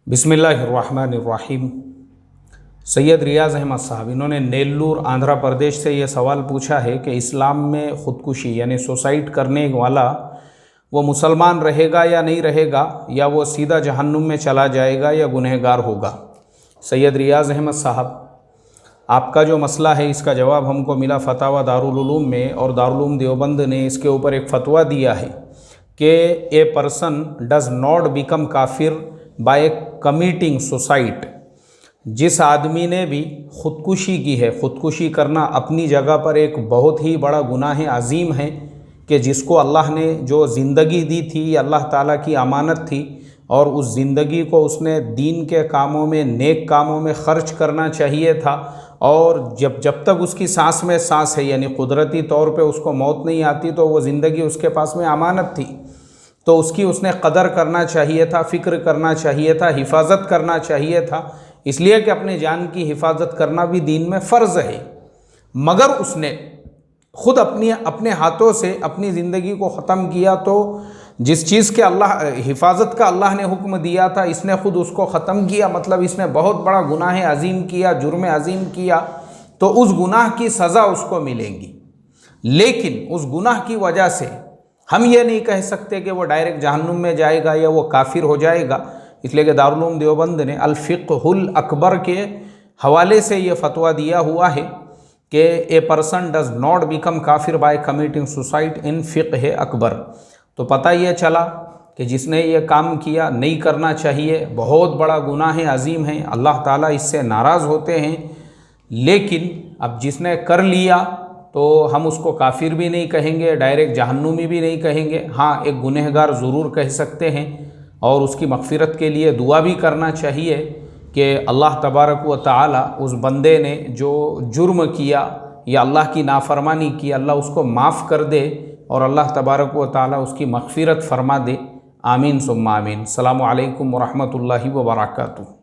बिस्मिल्लाहिर्रहमानिर्रहीम। सैयद रियाज़ अहमद साहब, इन्होंने नेल्लूर आंध्र प्रदेश से ये सवाल पूछा है कि इस्लाम में ख़ुदकुशी यानी सुसाइड करने वाला वो मुसलमान रहेगा या नहीं रहेगा, या वो सीधा जहन्नुम में चला जाएगा या गुनहगार होगा। सैयद रियाज़ अहमद साहब, आपका जो मसला है इसका जवाब हमको मिला फतावा दारुल उलूम में, और दारुल उलूम देवबंद ने इसके ऊपर एक फ़तवा दिया है कि a person does not become काफिर बाय कमिटिंग सुसाइड। जिस आदमी ने भी ख़ुदकुशी की है, ख़ुदकुशी करना अपनी जगह पर एक बहुत ही बड़ा गुनाह अजीम है कि जिसको अल्लाह ने जो ज़िंदगी दी थी, अल्लाह ताला की अमानत थी, और उस ज़िंदगी को उसने दीन के कामों में, नेक कामों में ख़र्च करना चाहिए था। और जब तक उसकी सांस में सांस है, यानी कुदरती तौर पे उसको मौत नहीं आती, तो वो ज़िंदगी उसके पास में अमानत थी, तो उसकी उसने कदर करना चाहिए था, फ़िक्र करना चाहिए था, हिफाजत करना चाहिए था। इसलिए कि अपने जान की हिफाजत करना भी दीन में फ़र्ज़ है। मगर उसने ख़ुद अपने हाथों से अपनी ज़िंदगी को ख़त्म किया, तो जिस चीज़ के हिफाजत का अल्लाह ने हुक्म दिया था, इसने ख़ुद उसको ख़त्म किया। मतलब इसने बहुत बड़ा गुनाह अजीम किया, जुर्म अजीम किया, तो उस गुनाह की सज़ा उसको मिलेगी। लेकिन उस गुनाह की वजह से हम ये नहीं कह सकते कि वो डायरेक्ट जहन्नुम में जाएगा या वो काफिर हो जाएगा। इसलिए कि दारुल उलूम देवबंद ने अल फ़िक़्हुल अकबर के हवाले से ये फ़तवा दिया हुआ है कि a person does not become काफिर बाय कमिटिंग सुसाइड इन फ़िक़्ह अकबर। तो पता ये चला कि जिसने ये काम किया नहीं करना चाहिए, बहुत बड़ा गुनाह अजीम है, अल्लाह ताला इससे नाराज़ होते हैं। लेकिन अब जिसने कर लिया तो हम उसको काफिर भी नहीं कहेंगे, डायरेक्ट जहन्नुमी भी नहीं कहेंगे। हाँ, एक गुनहगार ज़रूर कह सकते हैं, और उसकी मग़फ़िरत के लिए दुआ भी करना चाहिए कि अल्लाह तबारक व तआला उस बंदे ने जो जुर्म किया या अल्लाह की नाफरमानी की, अल्लाह उसको माफ़ कर दे और अल्लाह तबारक व तआला उसकी मग़फ़िरत फ़रमा दे। आमीन सुम्मा आमीन। अस्सलामु अलैकुम व रहमतुल्लाहि व बरकातुहू।